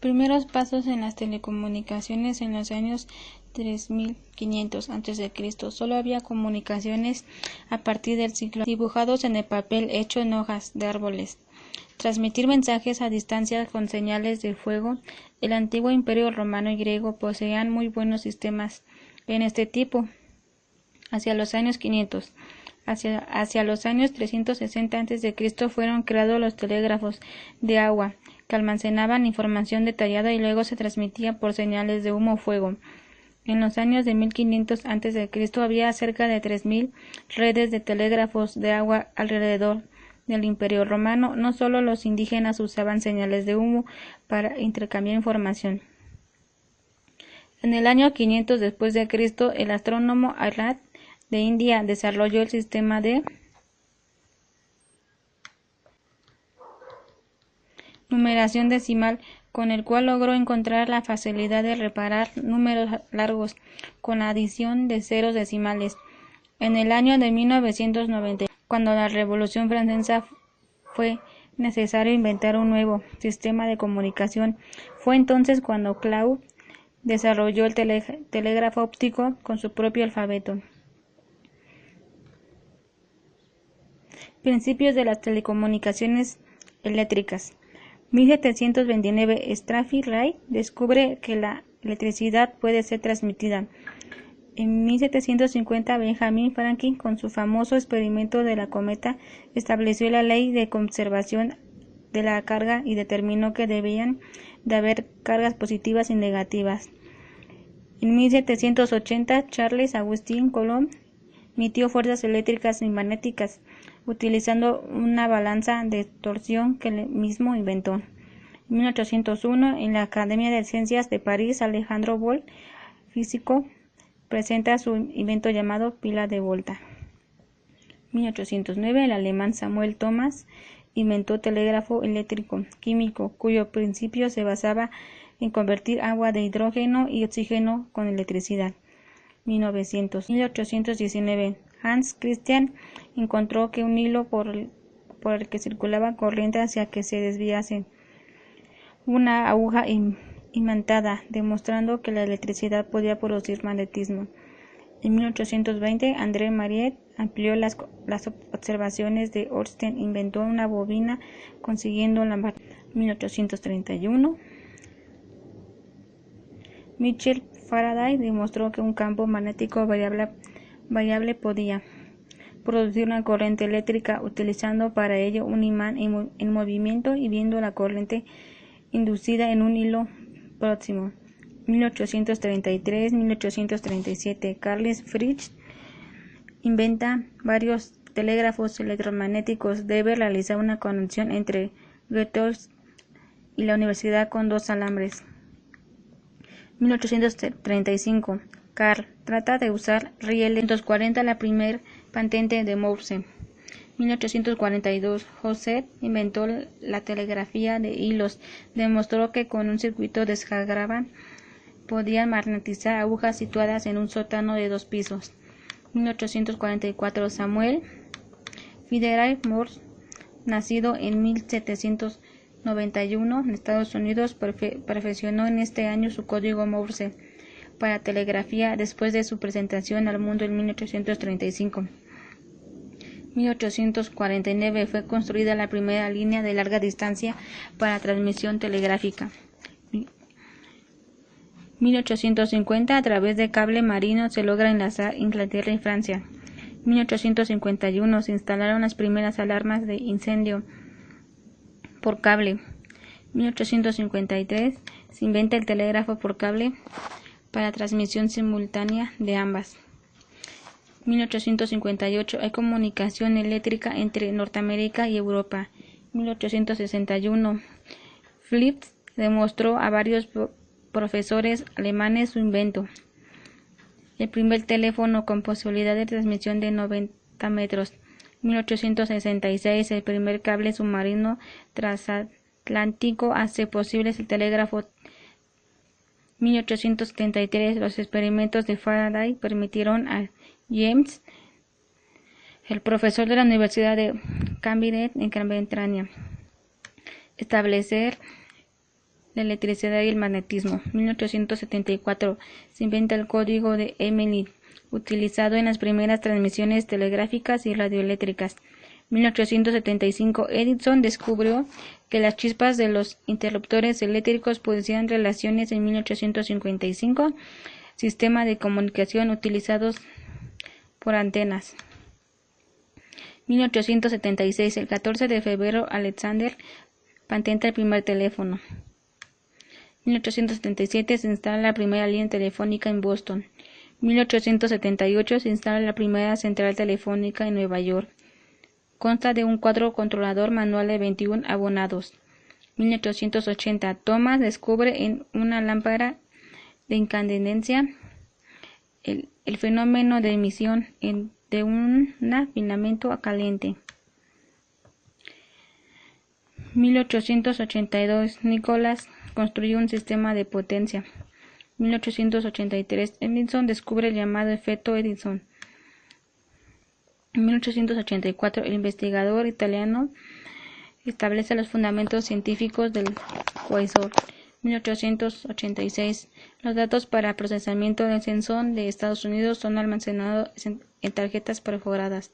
Primeros pasos en las telecomunicaciones en los años 3500 a.C. Solo había comunicaciones a partir del siglo dibujados en el papel hecho en hojas de árboles. Transmitir mensajes a distancia con señales de fuego. El antiguo imperio romano y griego poseían muy buenos sistemas en este tipo. Hacia los años 500. Hacia los años 360 a.C. fueron creados los telégrafos de agua, que almacenaban información detallada y luego se transmitía por señales de humo o fuego. En los años de 1500 a.C. había cerca de 3000 redes de telégrafos de agua alrededor del Imperio Romano. No solo los indígenas usaban señales de humo para intercambiar información. En el año 500 después de Cristo, el astrónomo Arhat de India desarrolló el sistema de numeración decimal, con el cual logró encontrar la facilidad de reparar números largos con la adición de ceros decimales. En el año de 1990, cuando la Revolución Francesa, fue necesario inventar un nuevo sistema de comunicación. Fue entonces cuando Claude desarrolló el telégrafo óptico con su propio alfabeto. Principios de las telecomunicaciones eléctricas. 1729, Stafford Wright descubre que la electricidad puede ser transmitida. En 1750, Benjamin Franklin, con su famoso experimento de la cometa, estableció la ley de conservación de la carga y determinó que debían de haber cargas positivas y negativas. En 1780, Charles Augustin Coulomb midió fuerzas eléctricas y magnéticas utilizando una balanza de torsión que él mismo inventó. En 1801, en la Academia de Ciencias de París, Alejandro Volt, físico, presenta su invento llamado pila de Volta. En 1809, el alemán Samuel Thomas inventó telégrafo eléctrico químico, cuyo principio se basaba en convertir agua de hidrógeno y oxígeno con electricidad. 1819, Hans Christian encontró que un hilo por el que circulaba corriente hacia que se desviase una aguja imantada, demostrando que la electricidad podía producir magnetismo. En 1820, André Marriott amplió las observaciones de Ørsted, inventó una bobina consiguiendo la magnetismo. 1831, Michael Faraday demostró que un campo magnético variable podía producir una corriente eléctrica utilizando para ello un imán en movimiento y viendo la corriente inducida en un hilo próximo. 1833-1837, Carl Frisch inventa varios telégrafos electromagnéticos. Debe realizar una conexión entre Göteborg y la universidad con dos alambres. 1835, Carl trata de usar rieles. 1840, la primer patente de Morse. 1842, Joseph inventó la telegrafía de hilos. Demostró que con un circuito de descarga podían magnetizar agujas situadas en un sótano de 2 pisos. 1844, Samuel Frederick Morse, nacido en 1791 en Estados Unidos, perfeccionó en este año su código Morse para telegrafía después de su presentación al mundo en 1835. 1849 fue construida la primera línea de larga distancia para transmisión telegráfica. 1850, a través de cable marino se logra enlazar Inglaterra y Francia. 1851 se instalaron las primeras alarmas de incendio por cable. 1853 se inventa el telégrafo por cable para transmisión simultánea de ambas. 1858 hay comunicación eléctrica entre Norteamérica y Europa. 1861 Philips demostró a varios profesores alemanes su invento, el primer teléfono con posibilidad de transmisión de 90 metros. 1866 el primer cable submarino transatlántico hace posible el telégrafo. 1873 los experimentos de Faraday permitieron a James, el profesor de la Universidad de Cambridge en Gran Bretaña, establecer la electricidad y el magnetismo. 1874 se inventa el código de Emily, utilizado en las primeras transmisiones telegráficas y radioeléctricas. 1875 Edison descubrió que las chispas de los interruptores eléctricos producían relaciones. En 1855 sistema de comunicación utilizados por antenas. 1876 el 14 de febrero Alexander patenta el primer teléfono. 1877 se instala la primera línea telefónica en Boston. 1878 se instala la primera central telefónica en Nueva York. Consta de un cuadro controlador manual de 21 abonados. 1880 Thomas descubre en una lámpara de incandescencia el fenómeno de emisión de un filamento caliente. 1882 Nicholas construyó un sistema de potencia. 1883 Edison descubre el llamado efecto Edison. En 1884 el investigador italiano establece los fundamentos científicos del quasar. 1886 los datos para procesamiento del censo de Estados Unidos son almacenados en tarjetas perforadas.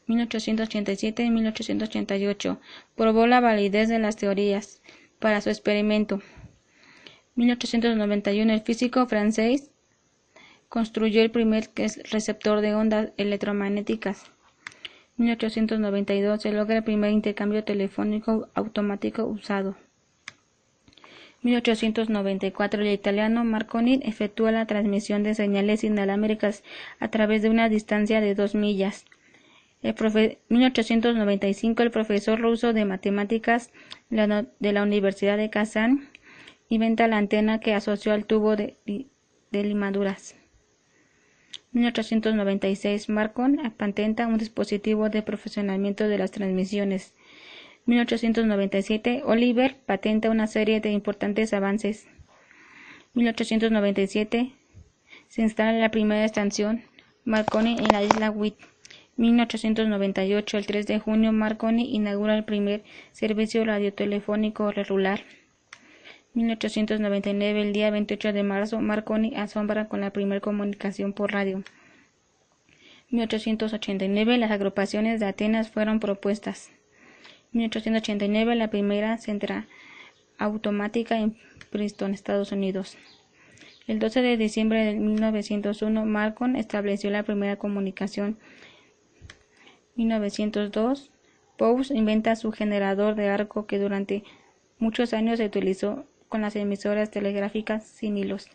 1887 y 1888 probó la validez de las teorías para su experimento. 1891 el físico francés construyó el primer receptor de ondas electromagnéticas. 1892 se logra el primer intercambio telefónico automático usado. 1894 el italiano Marconi efectúa la transmisión de señales inalámbricas a través de una distancia de 2 millas. 1895 el profesor ruso de matemáticas de la Universidad de Kazán inventa la antena que asoció al tubo de limaduras. 1896 Marconi patenta un dispositivo de profesionamiento de las transmisiones. 1897 Oliver patenta una serie de importantes avances. 1897 se instala la primera estación Marconi en la isla Wight. 1898 el 3 de junio Marconi inaugura el primer servicio radiotelefónico regular. 1899 el día 28 de marzo Marconi asombra con la primera comunicación por radio. 1889 las agrupaciones de Atenas fueron propuestas. 1889 la primera central automática en Princeton, Estados Unidos. El 12 de diciembre de 1901 Marconi estableció la primera comunicación. 1902 Bose inventa su generador de arco que durante muchos años se utilizó con las emisoras telegráficas sin hilos.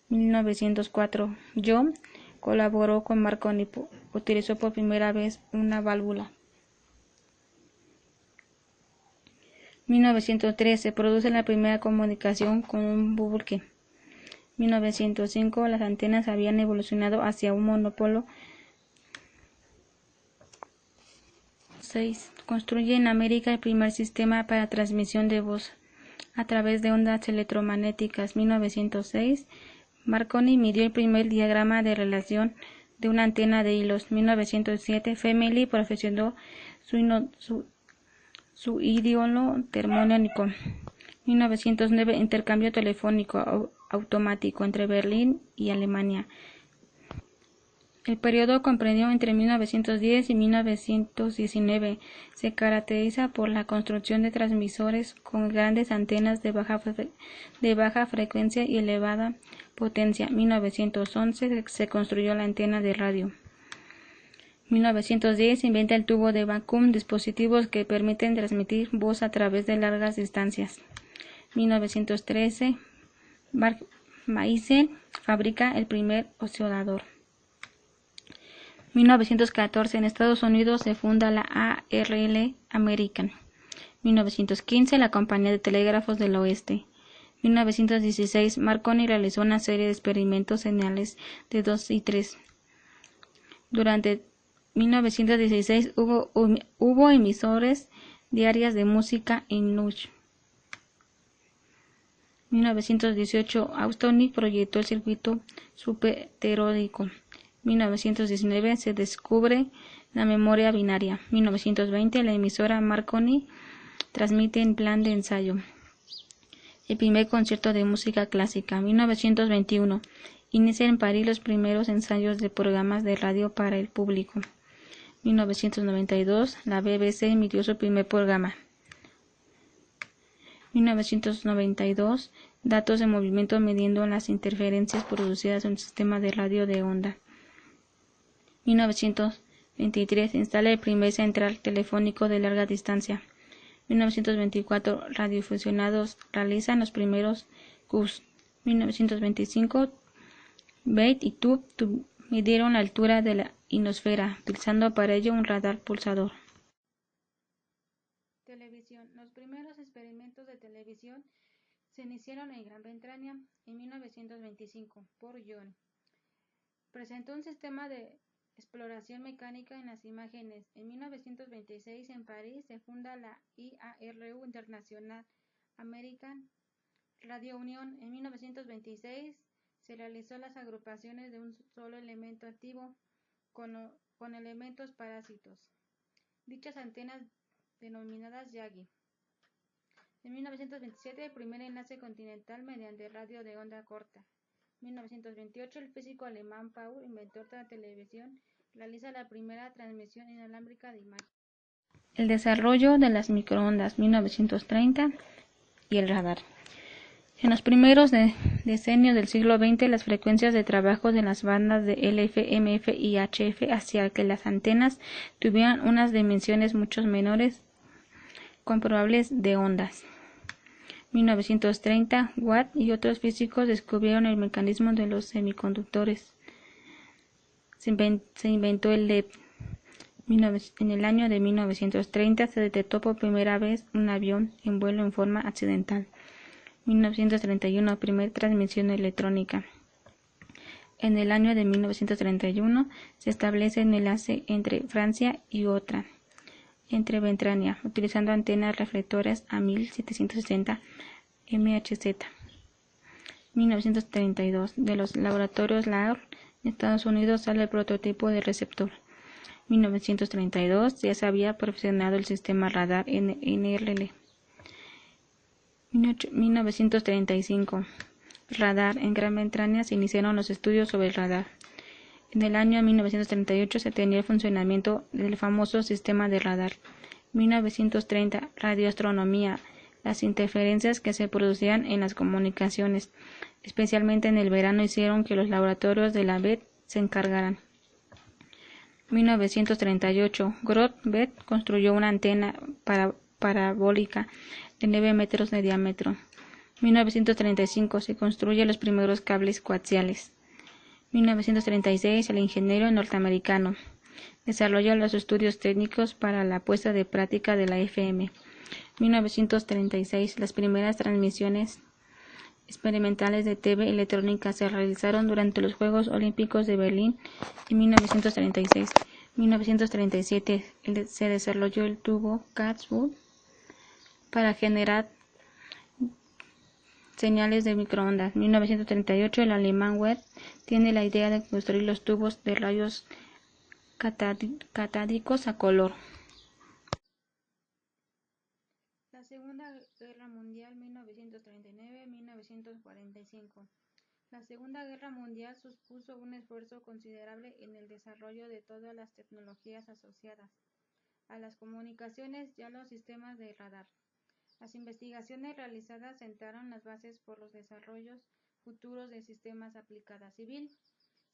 1904 John colaboró con Marconi, utilizó por primera vez una válvula. 1903 se produce la primera comunicación con un buque. 1905 las antenas habían evolucionado hacia un monopolo. 6 construye en América el primer sistema para transmisión de voz a través de ondas electromagnéticas. 1906 Marconi midió el primer diagrama de relación de una antena de hilos. 1907 Family perfeccionó su ídolo termónico. 1909 intercambio telefónico automático entre Berlín y Alemania. El periodo comprendido entre 1910 y 1919 se caracteriza por la construcción de transmisores con grandes antenas de baja frecuencia y elevada potencia. 1911 se construyó la antena de radio. 1910 se inventa el tubo de vacuum, dispositivos que permiten transmitir voz a través de largas distancias. 1913 Meissen fabrica el primer oscilador. 1914 en Estados Unidos se funda la ARL American. 1915 la Compañía de Telégrafos del Oeste. 1916 Marconi realizó una serie de experimentos señales de 2 y 3. Durante 1916 hubo emisores diarias de música en Nuch. 1918 Austin proyectó el circuito superteórico. 1919 se descubre la memoria binaria. 1920 la emisora Marconi transmite en plan de ensayo. El primer concierto de música clásica. 1921. Inicia en París los primeros ensayos de programas de radio para el público. 1992. La BBC emitió su primer programa. 1992. Datos de movimiento midiendo las interferencias producidas en un sistema de radio de onda. 1923. Se instala el primer central telefónico de larga distancia. 1924. Radioaficionados realizan los primeros CUS. 1925. Bates y Tubb midieron la altura de la ionosfera, utilizando para ello un radar pulsador. Televisión. Los primeros experimentos de televisión se iniciaron en Gran Bretaña en 1925 por John. Presentó un sistema de exploración mecánica en las imágenes. En 1926 en París se funda la IARU International American Radio Union. En 1926 se realizó las agrupaciones de un solo elemento activo con elementos parásitos. Dichas antenas denominadas Yagi. En 1927 el primer enlace continental mediante radio de onda corta. 1928 el físico alemán Paul, inventor de la televisión, realiza la primera transmisión inalámbrica de imagen. El desarrollo de las microondas. 1930 y el radar. En los primeros decenios del siglo XX, las frecuencias de trabajo de las bandas de LF, MF y HF hacía que las antenas tuvieran unas dimensiones mucho menores comprobables de ondas. 1930, Watt y otros físicos descubrieron el mecanismo de los semiconductores. Se inventó el LED. En el año de 1930 se detectó por primera vez un avión en vuelo en forma accidental. 1931, primera transmisión electrónica. En el año de 1931 se establece un enlace entre Francia y otra, entre Bretaña, utilizando antenas reflectoras a 1760 MHz. 1932, de los laboratorios Lohr en Estados Unidos sale el prototipo de receptor. 1932 ya se había perfeccionado el sistema radar NRL. 1935. Radar. En Gran Bretaña se iniciaron los estudios sobre el radar. En el año 1938 se tenía el funcionamiento del famoso sistema de radar. 1930. Radioastronomía. Las interferencias que se producían en las comunicaciones, especialmente en el verano, hicieron que los laboratorios de la BET se encargaran. 1938. Groth-Baer construyó una antena parabólica de 9 metros de diámetro. 1935 se construyen los primeros cables coaxiales. 1936 el ingeniero norteamericano desarrolla los estudios técnicos para la puesta de práctica de la FM. 1936 las primeras transmisiones experimentales de TV electrónica se realizaron durante los Juegos Olímpicos de Berlín en 1936. 1937 se desarrolló el tubo Chatsworth para generar señales de microondas. 1938 el alemán Webb tiene la idea de construir los tubos de rayos catódicos a color. La Segunda Guerra Mundial 1939-1945. La Segunda Guerra Mundial supuso un esfuerzo considerable en el desarrollo de todas las tecnologías asociadas a las comunicaciones y a los sistemas de radar. Las investigaciones realizadas sentaron las bases por los desarrollos futuros de sistemas aplicados civil.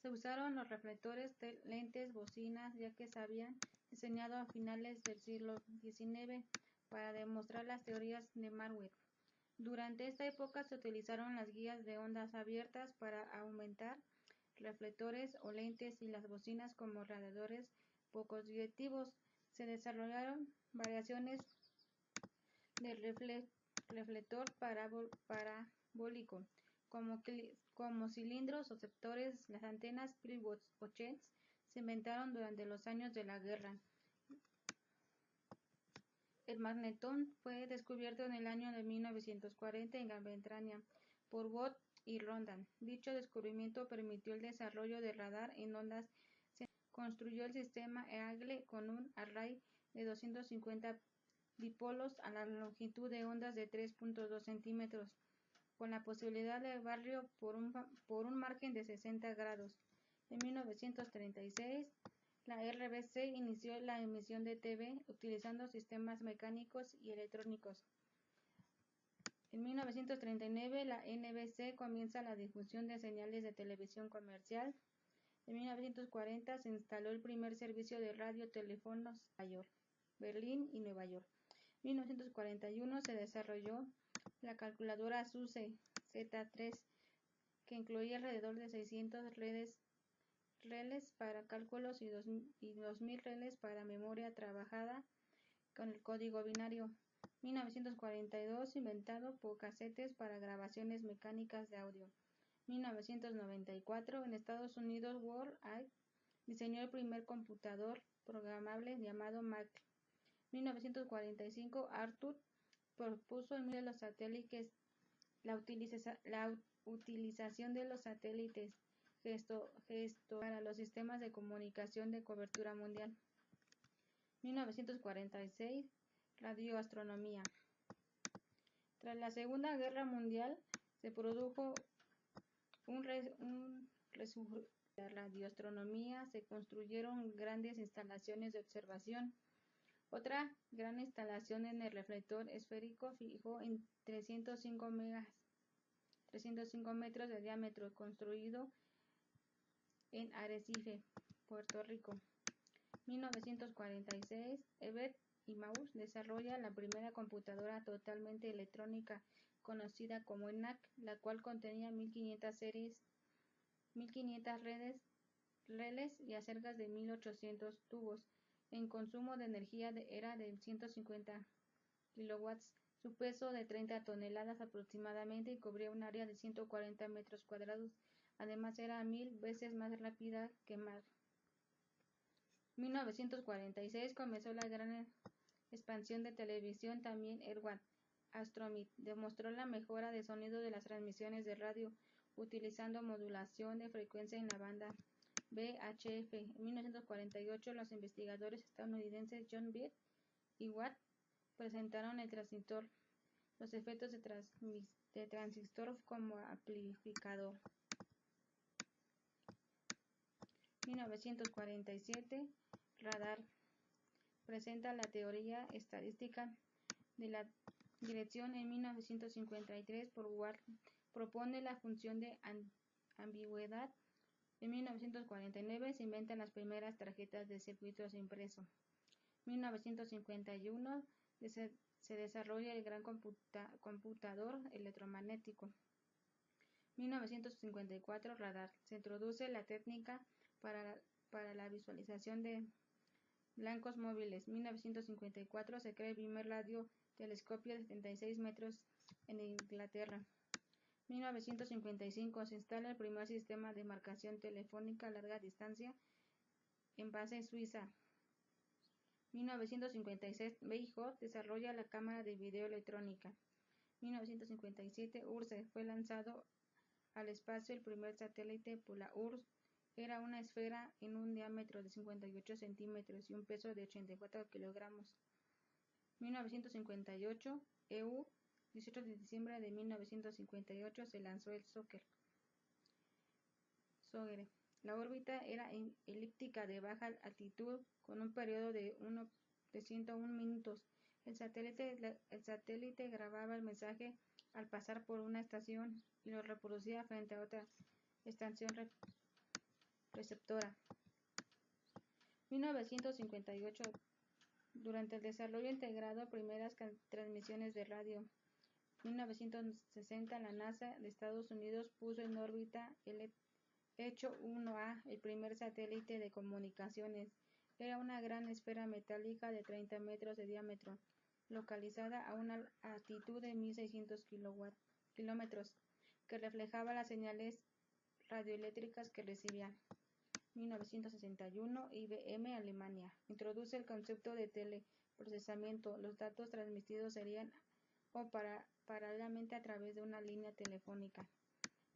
Se usaron los reflectores, lentes, bocinas, ya que se habían diseñado a finales del siglo XIX para demostrar las teorías de Markov. Durante esta época se utilizaron las guías de ondas abiertas para aumentar reflectores o lentes y las bocinas como radiadores poco directivos. Se desarrollaron variaciones del reflector parabólico, como cilindros o receptores. Las antenas Peebles se inventaron durante los años de la guerra. El magnetón fue descubierto en el año de 1940 en Gran Bretaña por Watt y Rondán. Dicho descubrimiento permitió el desarrollo de radar en ondas. Se construyó el sistema Eagle con un array de 250 dipolos a la longitud de ondas de 3.2 centímetros. con la posibilidad de barrio por un margen de 60 grados. En 1936, la RBC inició la emisión de TV utilizando sistemas mecánicos y electrónicos. En 1939, la NBC comienza la difusión de señales de televisión comercial. En 1940 se instaló el primer servicio de radioteléfonos en Nueva York, Berlín y Nueva York. En 1941 se desarrolló la calculadora SUSE Z3, que incluía alrededor de 600 reles para cálculos y 2000 reles para memoria trabajada con el código binario. 1942 inventado por casetes para grabaciones mecánicas de audio. 1994 en Estados Unidos World diseñó el primer computador programable llamado Mac. 1945 Arthur propuso en medio de los satélites la utilización de los satélites gesto para los sistemas de comunicación de cobertura mundial. 1946 radioastronomía. Tras la Segunda Guerra Mundial se produjo un resurgimiento de la radioastronomía, se construyeron grandes instalaciones de observación. Otra gran instalación en el reflector esférico fijo en 305 metros de diámetro, construido en Arrecife, Puerto Rico. 1946, Ebert y Maus desarrolla la primera computadora totalmente electrónica, conocida como ENIAC, la cual contenía 1500 reles y cerca de 1800 tubos. En consumo de energía era de 150 kilowatts. Su peso de 30 toneladas aproximadamente y cubría un área de 140 metros cuadrados. Además era 1000 veces más rápida que Mach. 1946 comenzó la gran expansión de televisión. También Edward Astromith demostró la mejora de sonido de las transmisiones de radio utilizando modulación de frecuencia en la banda VHF. En 1948 los investigadores estadounidenses John Bird y Watt presentaron el transistor, los efectos de transistor como amplificador. 1947 Radar presenta la teoría estadística de la dirección. En 1953 por Watt propone la función de ambigüedad. En 1949 se inventan las primeras tarjetas de circuitos impreso. 1951 se desarrolla el gran computador electromagnético. 1954 Radar. Se introduce la técnica para la visualización de blancos móviles. 1954 se crea el primer radiotelescopio de 76 metros en Inglaterra. 1955 se instala el primer sistema de marcación telefónica a larga distancia en base suiza. 1956 BIJ desarrolla la cámara de video electrónica. 1957 URSS fue lanzado al espacio el primer satélite por la URSS. Era una esfera en un diámetro de 58 centímetros y un peso de 84 kilogramos. 1958 EU 18 de diciembre de 1958 se lanzó el Soger. La órbita era elíptica de baja altitud con un periodo de 101 minutos. El satélite grababa el mensaje al pasar por una estación y lo reproducía frente a otra estación receptora. 1958 durante el desarrollo integrado primeras transmisiones de radio. 1960 la NASA de Estados Unidos puso en órbita el Hecho 1A, el primer satélite de comunicaciones. Era una gran esfera metálica de 30 metros de diámetro, localizada a una altitud de 1600 kilómetros, que reflejaba las señales radioeléctricas que recibía. 1961 IBM Alemania introduce el concepto de teleprocesamiento. Los datos transmitidos serían paralelamente a través de una línea telefónica.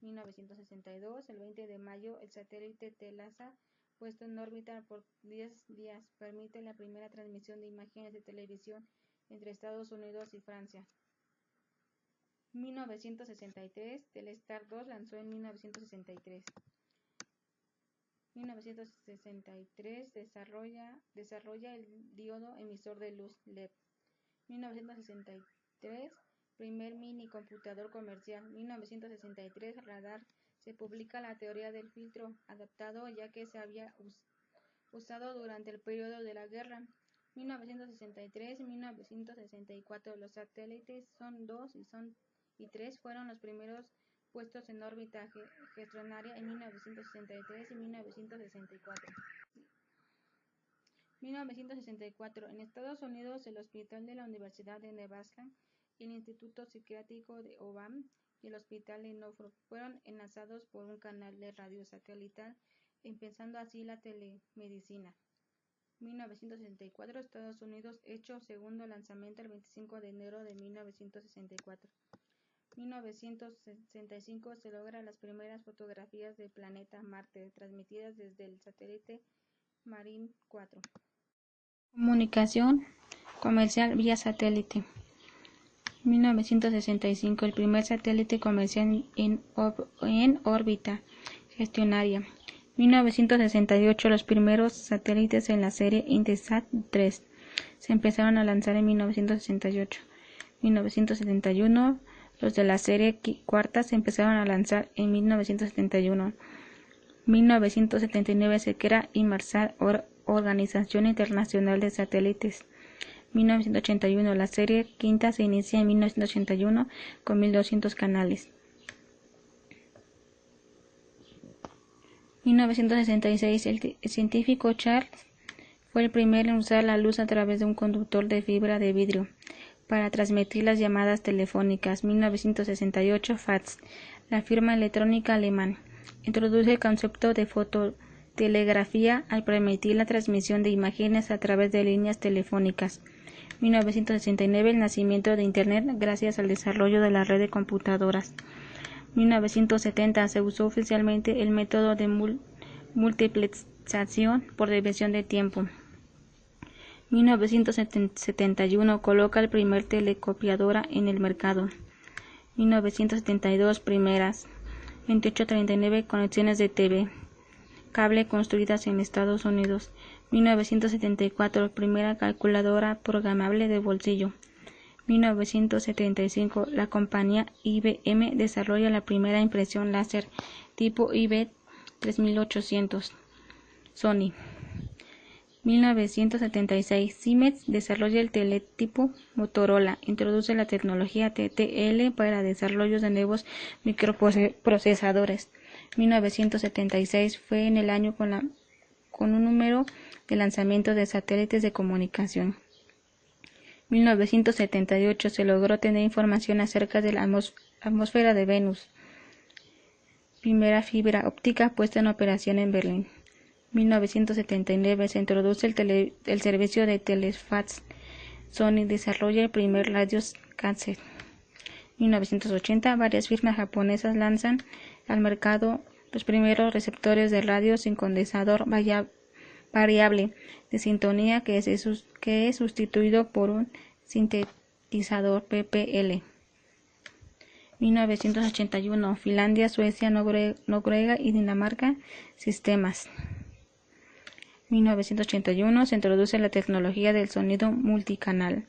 1962 el 20 de mayo el satélite Telasa, puesto en órbita por 10 días, permite la primera transmisión de imágenes de televisión entre Estados Unidos y Francia. 1963, Telstar 2 lanzó en 1963. 1963 desarrolla el diodo emisor de luz LED. 1963 primer mini computador comercial. 1963 radar. Se publica la teoría del filtro adaptado, ya que se había usado durante el periodo de la guerra. 1963-1964 los satélites SON 2 y 3 fueron los primeros puestos en órbita geoestacionaria en 1963 y 1964. 1964 en Estados Unidos, el Hospital de la Universidad de Nebraska, el Instituto Psiquiátrico de Obama y el Hospital de Norfolk fueron enlazados por un canal de radio satelital, empezando así la telemedicina. 1964 Estados Unidos, hecho segundo lanzamiento el 25 de enero de 1964. 1965 se logran las primeras fotografías del planeta Marte, transmitidas desde el satélite Marine 4. Comunicación comercial vía satélite. 1965 el primer satélite comercial en órbita geoestacionaria. 1968 los primeros satélites en la serie Intelsat 3 se empezaron a lanzar en 1968. 1971 los de la serie cuarta se empezaron a lanzar en 1971. 1979 se crea Inmarsat, Organización Internacional de Satélites. 1981 la serie quinta se inicia en 1981 con 1200 canales. 1966 el científico Charles fue el primero en usar la luz a través de un conductor de fibra de vidrio para transmitir las llamadas telefónicas. 1968 fax, la firma electrónica alemana, introduce el concepto de fototelegrafía al permitir la transmisión de imágenes a través de líneas telefónicas. 1969 el nacimiento de Internet gracias al desarrollo de la red de computadoras. 1970 se usó oficialmente el método de multiplexación por división de tiempo. 1971 coloca el primer telecopiadora en el mercado. 1972 primeras 2839 conexiones de TV cable construidas en Estados Unidos. 1974 primera calculadora programable de bolsillo. 1975 la compañía IBM desarrolla la primera impresión láser tipo IB 3800. Sony. 1976 Siemens desarrolla el teletipo Motorola, introduce la tecnología TTL para desarrollo de nuevos microprocesadores. 1976 fue en el año con un número de lanzamientos de satélites de comunicación. 1978 se logró tener información acerca de la atmósfera de Venus. Primera fibra óptica puesta en operación en Berlín. 1979 se introduce el servicio de telefax. Sony desarrolla el primer radio cassette. 1980 varias firmas japonesas lanzan al mercado los primeros receptores de radio sin condensador variable de sintonía que es sustituido por un sintetizador PPL. 1981 Finlandia, Suecia, Noruega y Dinamarca sistemas. 1981 se introduce la tecnología del sonido multicanal.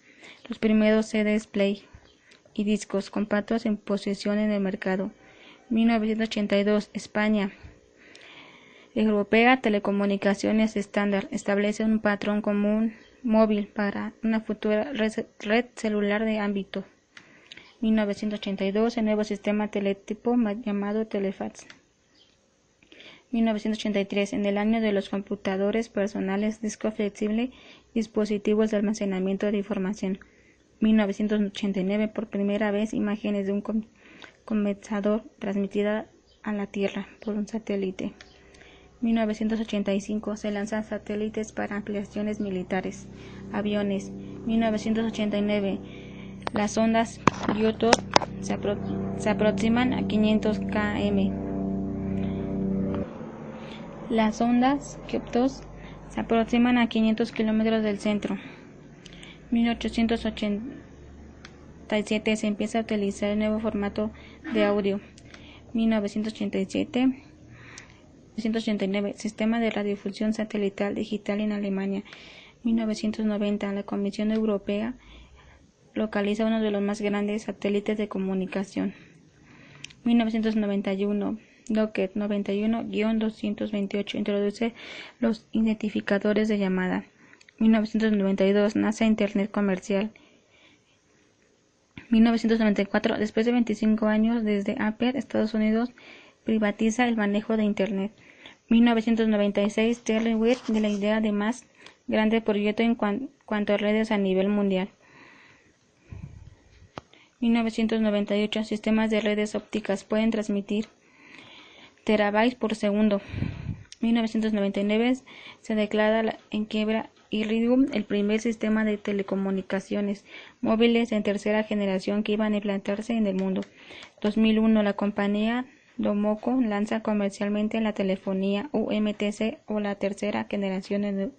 Los primeros CDs play y discos compactos en posesión en el mercado. 1982 España Europea Telecomunicaciones Estándar establece un patrón común móvil para una futura red celular de ámbito. 1982 el nuevo sistema teletipo llamado telefax. 1983 en el año de los computadores personales, disco flexible, dispositivos de almacenamiento de información. 1989 por primera vez imágenes de un condensador transmitida a la Tierra por un satélite. 1985 se lanzan satélites para ampliaciones militares, aviones. 1989 las ondas Bluetooth se aproximan a 500 km. Las ondas Bluetooth se aproximan a 500 km del centro. 1880 1987 se empieza a utilizar el nuevo formato de audio. 1989 Sistema de radiodifusión satelital digital en Alemania. 1990 la Comisión Europea localiza uno de los más grandes satélites de comunicación. 1991 Docket 91-228 introduce los identificadores de llamada. 1992 nace Internet comercial. 1994 después de 25 años desde Apple, Estados Unidos privatiza el manejo de Internet. 1996 Terry Weir de la idea de más grande proyecto en cuanto a redes a nivel mundial. 1998 sistemas de redes ópticas pueden transmitir terabytes por segundo. 1999 se declara en quiebra Iridium, el primer sistema de telecomunicaciones móviles en tercera generación que iban a implantarse en el mundo. 2001 la compañía Domoco lanza comercialmente la telefonía UMTC o la tercera generación